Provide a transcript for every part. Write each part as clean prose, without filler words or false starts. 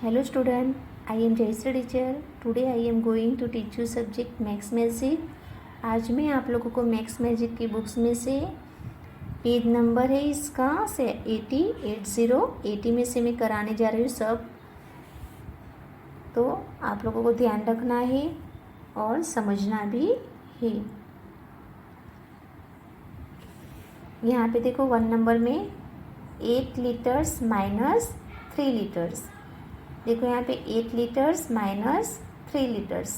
Hello student, I am Jayashree teacher. Today I am going to teach you subject max magic. आज मैं आप लोगों को max magic की बुक्स में से पेज नंबर है इसका से 80 में से मैं कराने जा रही हूँ सब. तो आप लोगों को ध्यान रखना है और समझना भी है. यहाँ पे देखो 1 नंबर में 8 लीटर्स माइनस 3 लीटर्स. देखो यहाँ पे 8 लीटर्स माइनस 3 लीटर्स.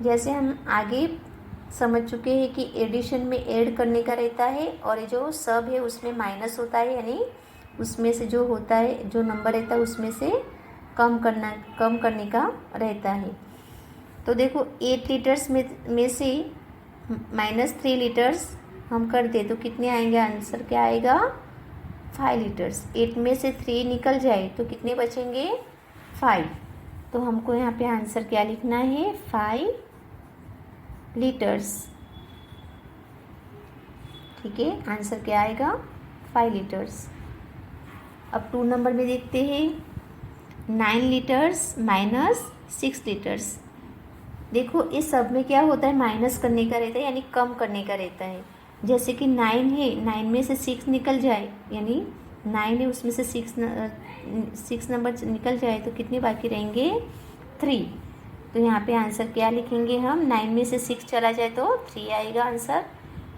जैसे हम आगे समझ चुके हैं कि एडिशन में ऐड करने का रहता है और ये जो सब है उसमें माइनस होता है, यानी उसमें से जो होता है जो नंबर रहता है उसमें से कम करने का रहता है. तो देखो 8 लीटर्स में से माइनस 3 लीटर्स हम कर दे तो कितने आएंगे? आंसर क्या आएगा? 5 लीटर्स. 8 में से 3 निकल जाए तो कितने बचेंगे? 5. तो हमको यहाँ पे आंसर क्या लिखना है? 5 लीटर्स. ठीक है, आंसर क्या आएगा? 5 लीटर्स. अब 2 नंबर में देखते हैं 9 लीटर्स माइनस 6 लीटर्स. देखो इस सब में क्या होता है? माइनस करने का रहता है, यानी कम करने का रहता है. जैसे कि 9 है, 9 में से 6 निकल जाए, यानी 9 है उसमें से 6 नंबर निकल जाए तो कितने बाकी रहेंगे? 3. तो यहाँ पे आंसर क्या लिखेंगे हम? 9 में से 6 चला जाए तो 3 आएगा आंसर.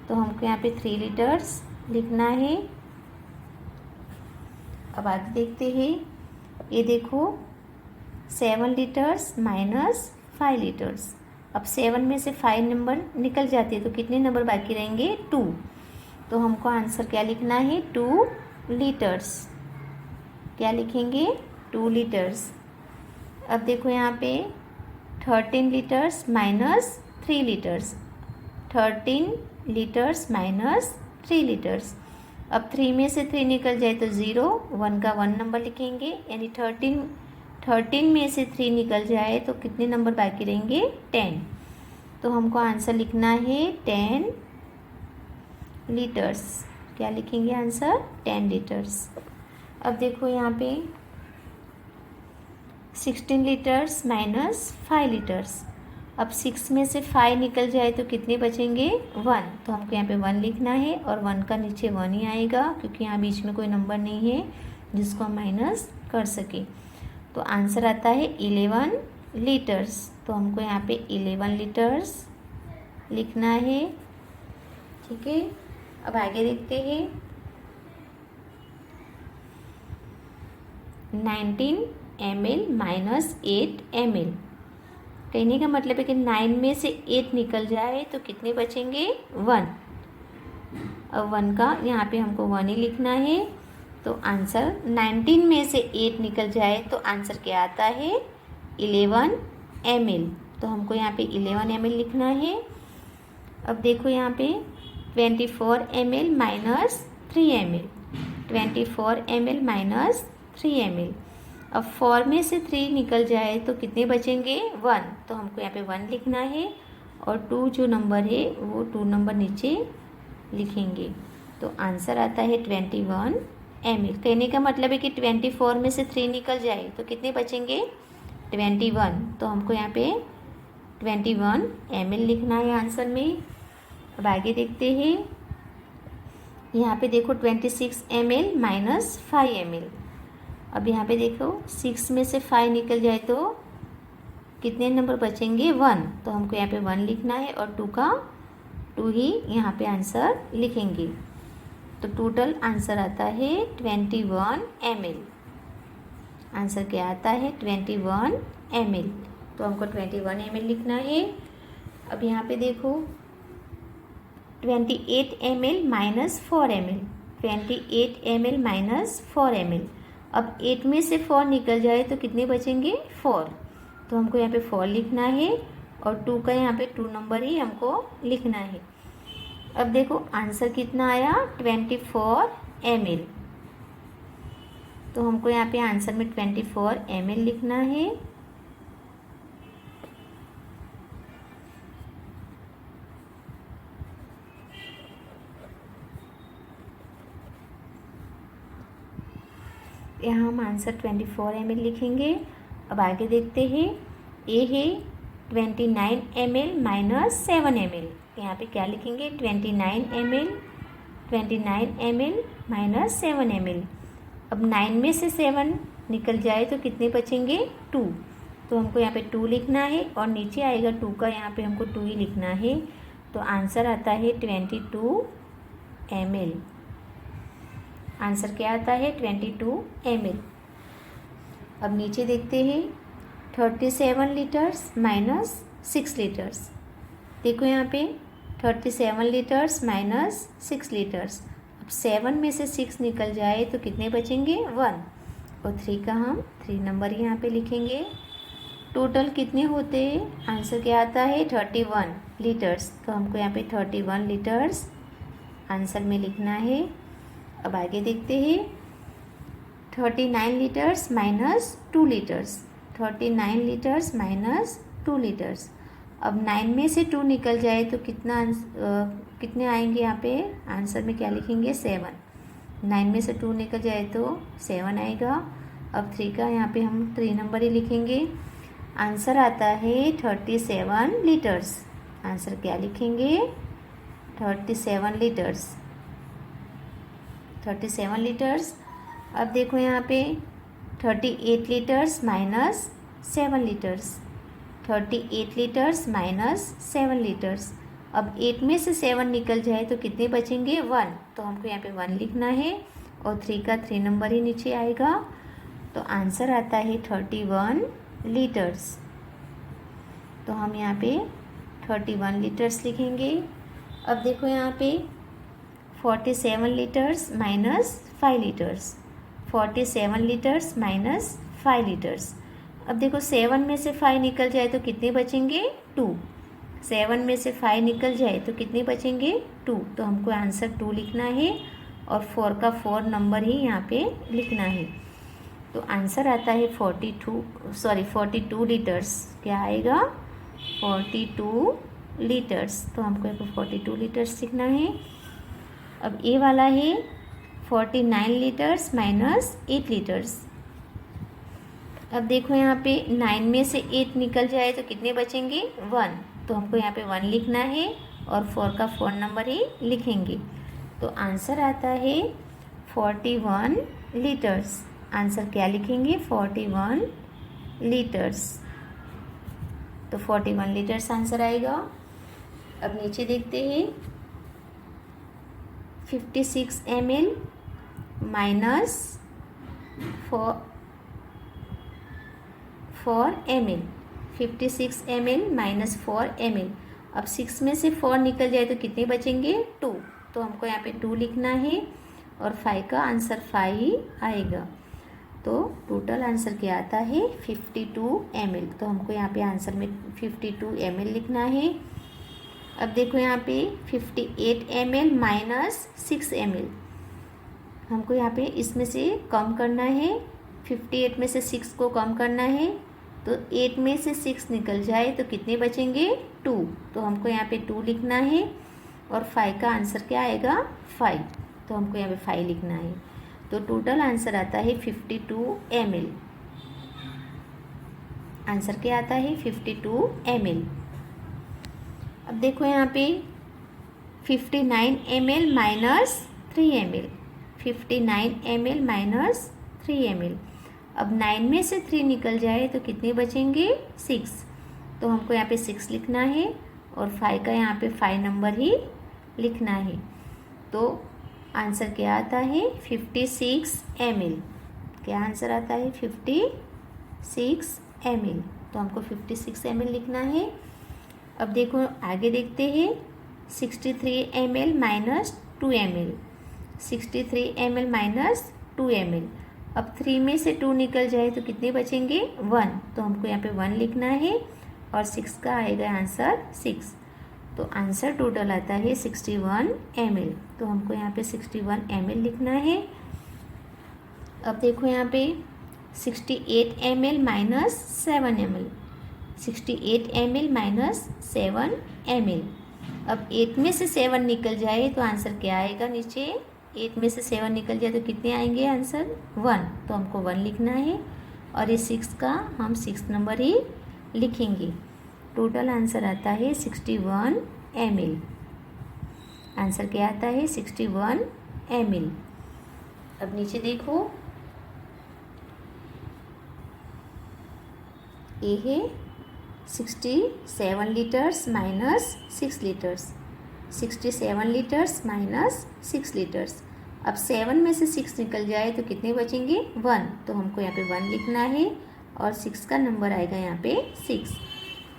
तो हमको यहाँ पे 3 लीटर्स लिखना है. अब आगे देखते हैं. ये देखो 7 लीटर्स माइनस 5 लीटर्स. अब 7 में से 5 नंबर निकल जाते हैं तो कितने नंबर बाकी रहेंगे? 2. तो हमको आंसर क्या लिखना है? 2 लीटर्स. क्या लिखेंगे? 2 लीटर्स. अब देखो यहाँ पे 13 litres minus 3 litres. 13 litres minus 3 litres. अब 3 में से 3 निकल जाए तो 0, 1 का 1 नंबर लिखेंगे, यानी 13 में से 3 निकल जाए तो कितने नंबर बाकी रहेंगे? 10. तो हमको आंसर लिखना है 10 लीटर्स. क्या लिखेंगे आंसर? 10 लीटर्स. अब देखो यहाँ पे 16 लीटर्स माइनस 5 लीटर्स. अब 6 में से 5 निकल जाए तो कितने बचेंगे? 1. तो हमको यहाँ पे 1 लिखना है और 1 का नीचे 1 ही आएगा क्योंकि यहाँ बीच में कोई नंबर नहीं है जिसको हम माइनस कर सके. तो आंसर आता है 11 लीटर्स. तो हमको यहाँ पे 11 लीटर्स लिखना है. ठीक है, अब आगे देखते हैं 19 ml माइनस 8 ml. कहने का मतलब है कि 9 में से 8 निकल जाए तो कितने बचेंगे? 1. अब 1 का यहाँ पे हमको 1 ही लिखना है. तो आंसर 19 में से 8 निकल जाए तो आंसर क्या आता है? 11 ml. तो हमको यहाँ पे 11 ml लिखना है. अब देखो यहाँ पे 24 ml minus 3 ml. 24 ml minus 3 ml. अब 4 में से 3 निकल जाए तो कितने बचेंगे? 1. तो हमको यहाँ पे 1 लिखना है और 2 जो नंबर है वो 2 नंबर नीचे लिखेंगे. तो आंसर आता है 21 ml. कहने का मतलब है कि 24 में से 3 निकल जाए तो कितने बचेंगे? 21. तो हमको यहाँ पे 21 ml लिखना है आंसर में. अब आगे देखते हैं. यहाँ पे देखो 26 ml माइनस 5 ml. अब यहाँ पे देखो 6 में से 5 निकल जाए तो कितने नंबर बचेंगे? 1. तो हमको यहाँ पे 1 लिखना है और 2 का 2 ही यहाँ पे आंसर लिखेंगे. तो टोटल आंसर आता है 21 ml. आंसर क्या आता है? 21 ml. तो हमको 21 ml लिखना है. अब यहाँ पे देखो 28 ml minus 4 ml. 28 ml minus 4 ml. अब 8 में से 4 निकल जाए तो कितने बचेंगे? 4. तो हमको यहाँ पे 4 लिखना है और 2 का यहाँ पे 2 नंबर ही हमको लिखना है. अब देखो आंसर कितना आया? 24 ml. तो हमको यहाँ पे आंसर में 24 ml लिखना है. यहाँ हम आंसर 24 ml लिखेंगे अब आगे देखते हैं, ए है 29 ml माइनस 7 ml। यहाँ पे क्या लिखेंगे, 29 ml माइनस 7 ml। अब 9 में से 7 निकल जाए तो कितने बचेंगे, 2। तो हमको यहाँ पे 2 लिखना है और नीचे आएगा 2 का, यहाँ पे हमको 2 ही लिखना है। तो आंसर आता है 22 ml। आंसर क्या आता है, 22 ml। अब नीचे देखते हैं, 37 लीटर्स माइनस 6 लीटर्स। देखो यहाँ पे 37 लीटर्स माइनस 6 लीटर्स। अब 7 में से 6 निकल जाए तो कितने बचेंगे, 1। और 3 का हम 3 नंबर यहाँ पे लिखेंगे। टोटल कितने होते हैं, आंसर क्या आता है, 31 लीटर्स। तो हमको यहाँ पे 31 लीटर्स आंसर में लिखना है। अब आगे देखते हैं, 39 litres minus 2 litres. 39 litres minus 2 litres. अब 9 में से 2 निकल जाए तो कितने आएंगे, यहाँ पे आंसर में क्या लिखेंगे, 7। 9 में से 2 निकल जाए तो 7 आएगा। अब 3 का यहाँ पे हम 3 नंबर ही लिखेंगे। आंसर आता है 37 लीटर्स। आंसर क्या लिखेंगे, 37 लीटर्स। 37 लीटर्स। अब देखो यहाँ पे 38 litres minus 7 litres. 38 litres minus 7 litres. अब 8 में से 7 निकल जाए तो कितने बचेंगे, 1। तो हमको यहाँ पे 1 लिखना है और 3 का 3 नंबर ही नीचे आएगा। तो आंसर आता है 31 लीटर्स। तो हम यहाँ पे 31 लीटर्स लिखेंगे। अब देखो यहाँ पे 47 litres minus 5 litres. 47 litres minus 5 litres. अब देखो 7 में से 5 निकल जाए तो कितने बचेंगे, 2। 7 में से 5 निकल जाए तो कितने बचेंगे, 2। तो हमको आंसर 2 लिखना है और 4 का 4 नंबर ही यहाँ पे लिखना है। तो आंसर आता है 42 लीटर्स। क्या आएगा, 42 लीटर्स। तो हमको यहाँ पे 42 लीटर्स लिखना है। अब ए वाला है 49 लीटर्स माइनस 8 लीटर्स। अब देखो यहाँ पे 9 में से 8 निकल जाए तो कितने बचेंगे, 1। तो हमको यहाँ पे 1 लिखना है और 4 का 4 नंबर ही लिखेंगे। तो आंसर आता है 41 लीटर्स। आंसर क्या लिखेंगे, 41 लीटर्स। तो 41 लीटर्स आंसर आएगा। अब नीचे देखते हैं, 56 ml minus 4 ml। 56 ml minus 4 ml। अब 6 में से 4 निकल जाए तो कितने बचेंगे, 2। तो हमको यहाँ पे 2 लिखना है और 5 का आंसर 5 ही आएगा। तो टोटल आंसर क्या आता है, 52 ml। तो हमको यहाँ पे आंसर में 52 ml लिखना है। अब देखो यहाँ पे 58 ml माइनस 6 ml। हमको यहाँ पे इसमें से कम करना है, 58 में से 6 को कम करना है। तो 8 में से 6 निकल जाए तो कितने बचेंगे, 2। तो हमको यहाँ पे 2 लिखना है और 5 का आंसर क्या आएगा, 5। तो हमको यहाँ पे 5 लिखना है। तो टोटल आंसर आता है 52 ml। आंसर क्या आता है, 52 ml। अब देखो यहाँ पे 59 ml minus 3 ml। 59 ml minus 3 ml। अब 9 में से 3 निकल जाए तो कितने बचेंगे, 6। तो हमको यहाँ पे 6 लिखना है और 5 का यहाँ पे 5 नंबर ही लिखना है। तो आंसर क्या आता है, 56 ml। क्या आंसर आता है, 56 ml। तो हमको 56 ml लिखना है। अब देखो आगे देखते हैं, 63 ml minus 2 ml। 63 ml minus 2 ml। अब 3 में से 2 निकल जाए तो कितने बचेंगे, 1। तो हमको यहाँ पे 1 लिखना है और 6 का आएगा आंसर 6। तो आंसर टोटल आता है 61 ml। तो हमको यहाँ पे 61 ml लिखना है। अब देखो यहाँ पे 68 ml minus 7 ml। 68 ml minus 7 ml। अब 8 में से 7 निकल जाए तो आंसर क्या आएगा, नीचे 8 में से 7 निकल जाए तो कितने आएंगे आंसर, 1। तो हमको 1 लिखना है और ये 6 का हम 6 नंबर ही लिखेंगे। टोटल आंसर आता है 61 ml। आंसर क्या आता है 61 ml। अब नीचे देखो, ये है 67 litres minus 6 litres, 67 litres minus 6 litres. अब 7 में से 6 निकल जाए तो कितने बचेंगे 1, तो हमको यहाँ पे 1 लिखना है और 6 का नंबर आएगा यहाँ पे 6।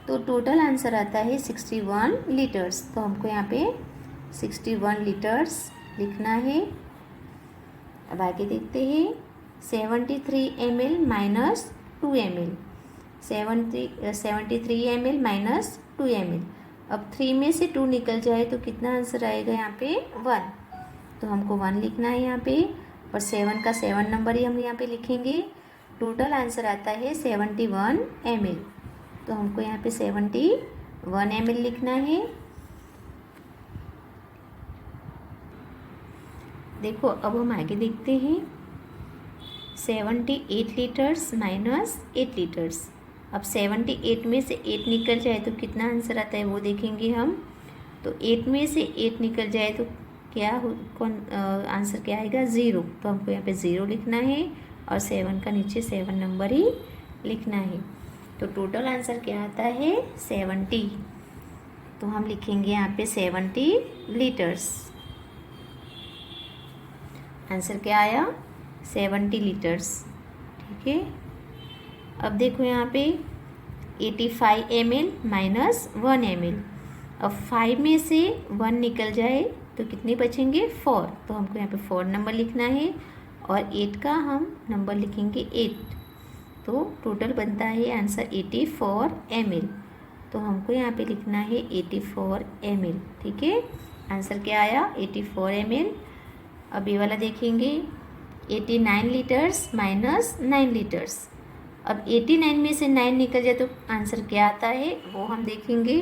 तो टोटल आंसर आता है 61 लीटर्स। तो हमको यहाँ पे 61 लीटर्स लिखना है। अब आगे देखते हैं 73 ml minus 2 ml, 73 ml minus 2 ml। अब 3 में से 2 निकल जाए तो कितना आंसर आएगा यहाँ पे 1, तो हमको 1 लिखना है यहाँ पे और 7 का 7 नंबर ही हम यहाँ पे लिखेंगे। टोटल आंसर आता है 71 ml। तो हमको यहाँ पे 71 ml लिखना है। देखो अब हम आगे देखते हैं 78 लीटर्स माइनस 8 लीटर्स। अब 78 में से 8 निकल जाए तो कितना आंसर आता है वो देखेंगे हम। तो 8 में से 8 निकल जाए तो क्या आंसर क्या आएगा 0, तो हमको यहाँ पे 0 लिखना है और 7 का नीचे 7 नंबर ही लिखना है। तो टोटल आंसर क्या आता है 70। तो हम लिखेंगे यहाँ पे 70 लीटर्स। आंसर क्या आया 70 लीटर्स। ठीक है। अब देखो यहाँ पे 85 ml माइनस 1 ml। अब 5 में से 1 निकल जाए तो कितने बचेंगे 4, तो हमको यहाँ पे 4 नंबर लिखना है और 8 का हम नंबर लिखेंगे 8। तो टोटल बनता है आंसर 84 ml। तो हमको यहाँ पे लिखना है 84 ml। ठीक है। आंसर क्या आया 84 ml। अब ये वाला देखेंगे 89 लीटर्स माइनस 9 लीटर्स। अब 89 में से 9 निकल जाए तो आंसर क्या आता है वो हम देखेंगे।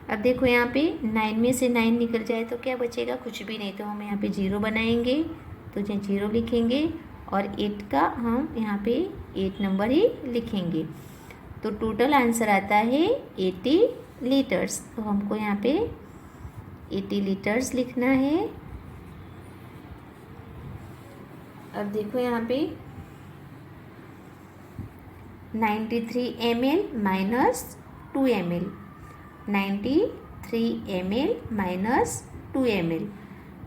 अब देखो यहाँ पे 9 में से 9 निकल जाए तो क्या बचेगा, कुछ भी नहीं, तो हम यहाँ पे 0 बनाएंगे, तो 0 लिखेंगे और 8 का हम यहाँ पे 8 नंबर ही लिखेंगे। तो टोटल आंसर आता है 80 लीटर्स। तो हमको यहाँ पे 80 लीटर्स लिखना है। अब देखो यहाँ पे 93 ml minus 2 ml, 93 ml minus 2 ml।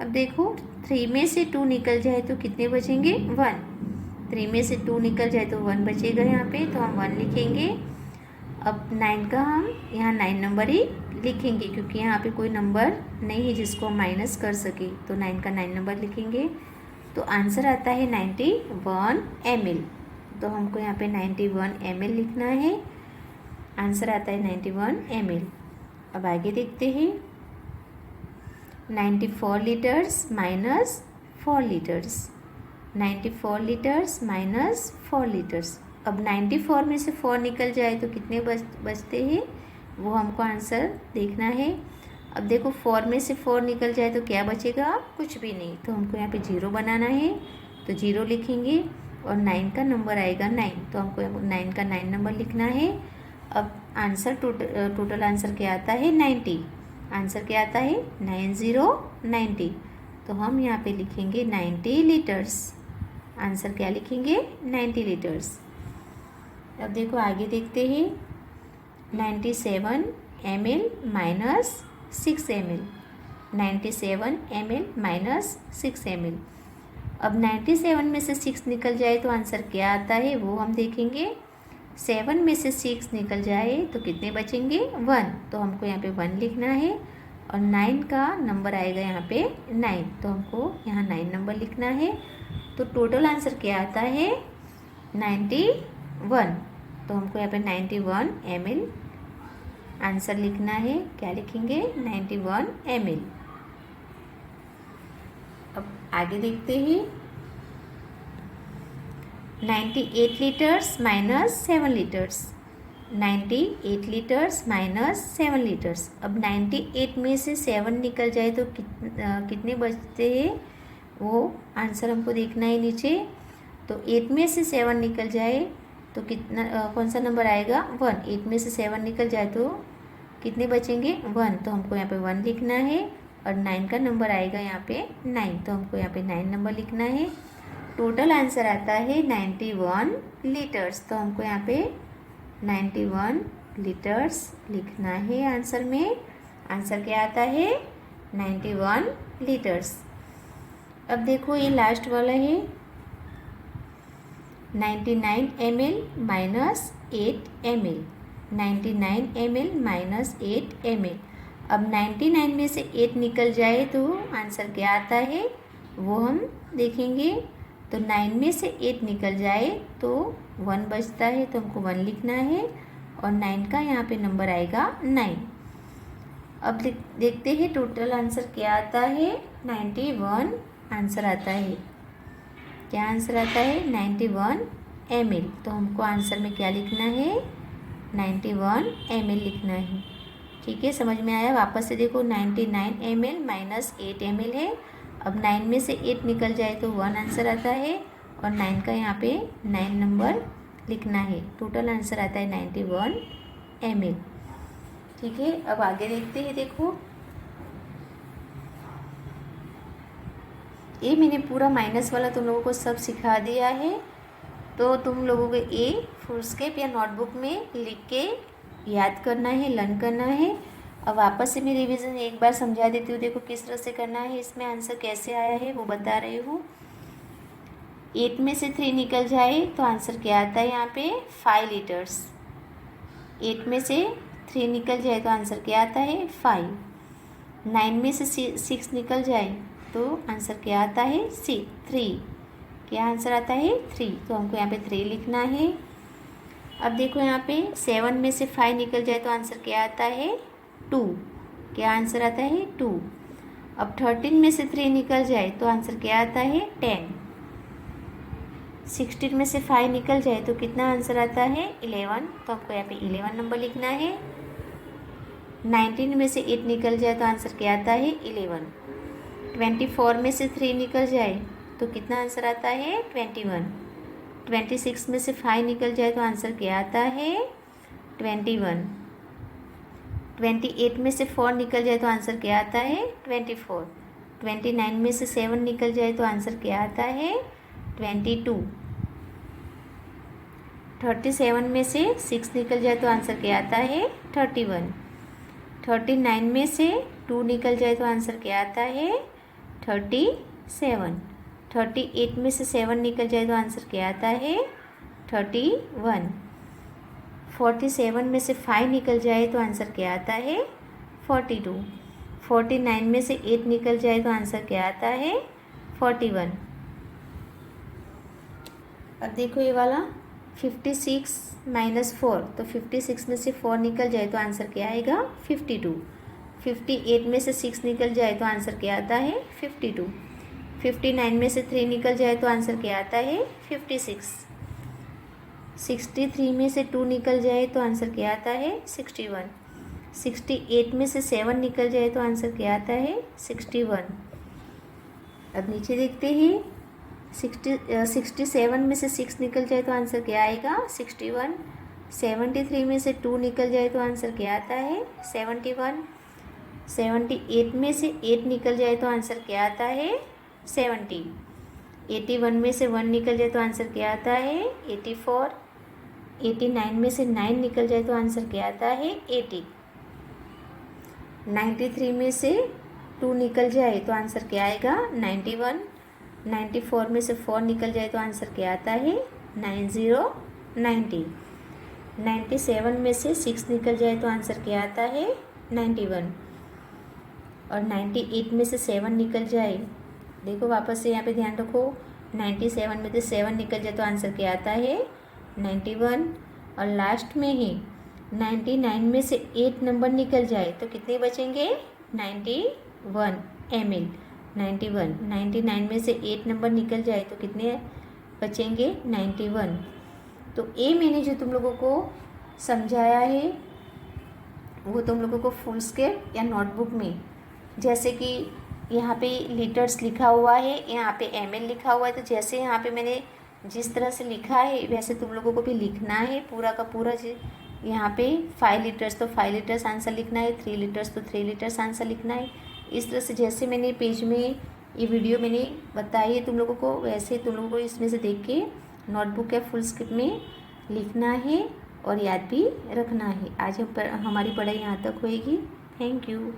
अब देखो 3 में से 2 निकल जाए तो कितने बचेंगे 1, 3 में से 2 निकल जाए तो 1 बचेगा यहाँ पे, तो हम 1 लिखेंगे। अब 9 का हम यहाँ 9 नंबर ही लिखेंगे क्योंकि यहाँ पे कोई नंबर नहीं है जिसको हम माइनस कर सके, तो 9 का 9 नंबर लिखेंगे। तो आंसर आता है 91 ml। तो हमको यहाँ पे 91 ml लिखना है। आंसर आता है 91 ml। अब आगे देखते हैं 94 litres minus 4 litres, 94 litres minus 4 litres. अब 94 में से 4 निकल जाए तो कितने बचते हैं वो हमको आंसर देखना है। अब देखो 4 में से 4 निकल जाए तो क्या बचेगा, कुछ भी नहीं, तो हमको यहाँ पे 0 बनाना है, तो 0 लिखेंगे और 9 का नंबर आएगा 9, तो हमको 9 का 9 नंबर लिखना है। अब आंसर टोटल आंसर क्या आता है 90। आंसर क्या आता है 90। तो हम यहाँ पे लिखेंगे 90 लीटर्स। आंसर क्या लिखेंगे 90 लीटर्स। अब देखो आगे देखते हैं 97 ml minus 6 ml, 97 ml minus 6 ml। अब 97 में से 6 निकल जाए तो आंसर क्या आता है वो हम देखेंगे। 7 में से 6 निकल जाए तो कितने बचेंगे 1, तो हमको यहाँ पे 1 लिखना है और 9 का नंबर आएगा यहाँ पे 9, तो हमको यहाँ 9 नंबर लिखना है। तो टोटल आंसर क्या आता है 91। तो हमको यहाँ पे 91 ml आंसर लिखना है। क्या लिखेंगे 91 ml। अब आगे देखते हैं 98 litres minus 7 litres, 98 litres minus 7 litres. अब 98 में से 7 निकल जाए तो कितने बचते हैं वो आंसर हमको देखना है नीचे। तो 8 में से 7 निकल जाए तो कितना कौन सा नंबर आएगा 1। 8 में से 7 निकल जाए तो कितने बचेंगे 1, तो हमको यहाँ पे 1 लिखना है। और 9 का नंबर आएगा यहाँ पे 9, तो हमको यहाँ पे 9 नंबर लिखना है। टोटल आंसर आता है 91 लीटर्स, तो हमको यहाँ पे 91 लीटर्स लिखना है आंसर में। आंसर क्या आता है 91 लीटर्स। अब देखो ये लास्ट वाला है 99 ml minus 8 ml, 99 ml minus 8 ml। अब 99 में से 8 निकल जाए तो आंसर क्या आता है वो हम देखेंगे। तो 9 में से 8 निकल जाए तो 1 बचता है, तो हमको 1 लिखना है। और 9 का यहाँ पे नंबर आएगा 9। अब देखते हैं टोटल आंसर क्या आता है 91 आंसर आता है। क्या आंसर आता है 91 ml, तो हमको आंसर में क्या लिखना है 91 ml लिखना है। ठीक है, समझ में आया। वापस से देखो 99 ml माइनस 8 ml है। अब 9 में से 8 निकल जाए तो 1 आंसर आता है और 9 का यहाँ पे 9 नंबर लिखना है। टोटल आंसर आता है 91 ml। ठीक है, अब आगे देखते हैं। देखो ये मैंने पूरा माइनस वाला तुम लोगों को सब सिखा दिया है, तो तुम लोगों को ये फुलस्केप या नोटबुक में लिख के याद करना है, लर्न करना है। अब वापस से मैं रिवीजन एक बार समझा देती हूँ। देखो किस तरह से करना है, इसमें आंसर कैसे आया है वो बता रही हूँ। 8 में से 3 निकल जाए तो आंसर क्या आता है यहाँ पे 5 लीटर्स। 8 में से 3 निकल जाए तो आंसर क्या आता है 5। 9 में से 6 निकल जाए तो आंसर क्या आता है 3। क्या आंसर आता है 3, तो हमको यहाँ पे 3 लिखना है। अब देखो यहाँ पे 7 में से 5 निकल जाए तो आंसर क्या आता है 2। क्या आंसर आता है 2। अब 13 में से 3 निकल जाए तो आंसर क्या आता है 10। 16 में से 5 निकल जाए तो कितना आंसर आता है 11, तो हमको यहाँ पे 11 नंबर लिखना है। 19 में से 8 निकल जाए तो आंसर क्या आता है 11। 24 में से 3 निकल जाए तो कितना आंसर आता है 21। 26 में से 5 निकल जाए तो आंसर क्या आता है 21। 28 में से 4 निकल जाए तो आंसर क्या आता है 24। 29 में से 7 निकल जाए तो आंसर क्या आता है 22। 37 में से 6 निकल जाए तो आंसर क्या आता है 31। 39 में से 2 निकल जाए तो आंसर क्या आता है 37। 38 में से 7 निकल जाए तो आंसर क्या आता है 31। 47 में से 5 निकल जाए तो आंसर क्या आता है 42। 49 में से 8 निकल जाए तो आंसर क्या आता है 41। अब देखो ये वाला 56 माइनस 4, तो 56 में से 4 निकल जाए तो आंसर क्या आएगा 52। 58 में से 6 निकल जाए तो आंसर क्या आता है 52। 59 में से 3 निकल जाए तो आंसर क्या आता है 56। 63 में से 2 निकल जाए तो आंसर क्या आता है 61। 68 में से 7 निकल जाए तो आंसर क्या आता है 61। अब नीचे देखते हैं 67 में से 6 निकल जाए तो आंसर क्या आएगा 61। 73 में से 2 निकल जाए तो आंसर क्या आता है 71। 78 में से 8 निकल जाए तो आंसर क्या आता है 70। 81 में से 1 निकल जाए तो आंसर क्या आता है 84। 89 में से 9 निकल जाए तो आंसर क्या आता है 80। 93 में से 2 निकल जाए तो आंसर क्या आएगा 91। 94 में से 4 निकल जाए तो आंसर क्या आता है 90। 97 में से 6 निकल जाए तो आंसर क्या आता है 91। और 98 में से 7 निकल जाए, देखो वापस से यहाँ पे ध्यान रखो, 97 में से 7 निकल जाए तो आंसर क्या आता है 91। और लास्ट में ही 99 में से 8 नंबर निकल जाए तो कितने बचेंगे 91 ml। 99 में से 8 नंबर निकल जाए तो कितने बचेंगे 91। तो ये मैंने जो तुम लोगों को समझाया है वो तुम लोगों को फुल स्केप या नोटबुक में, जैसे कि यहाँ पे लीटर्स लिखा हुआ है, यहाँ पे ml लिखा हुआ है, तो जैसे यहाँ पे मैंने जिस तरह से लिखा है वैसे तुम लोगों को भी लिखना है पूरा का पूरा। यहाँ पे 5 लीटर्स तो 5 लीटर्स आंसर लिखना है, 3 लीटर्स तो 3 लीटर्स आंसर लिखना है। इस तरह से जैसे मैंने पेज में ये वीडियो मैंने बताई है तुम लोगों को, वैसे तुम लोगों को इसमें से देख के नोटबुक या फुल स्क्रिप्ट में लिखना है और याद भी रखना है। आज हमारी पढ़ाई यहाँ तक होएगी। Thank you.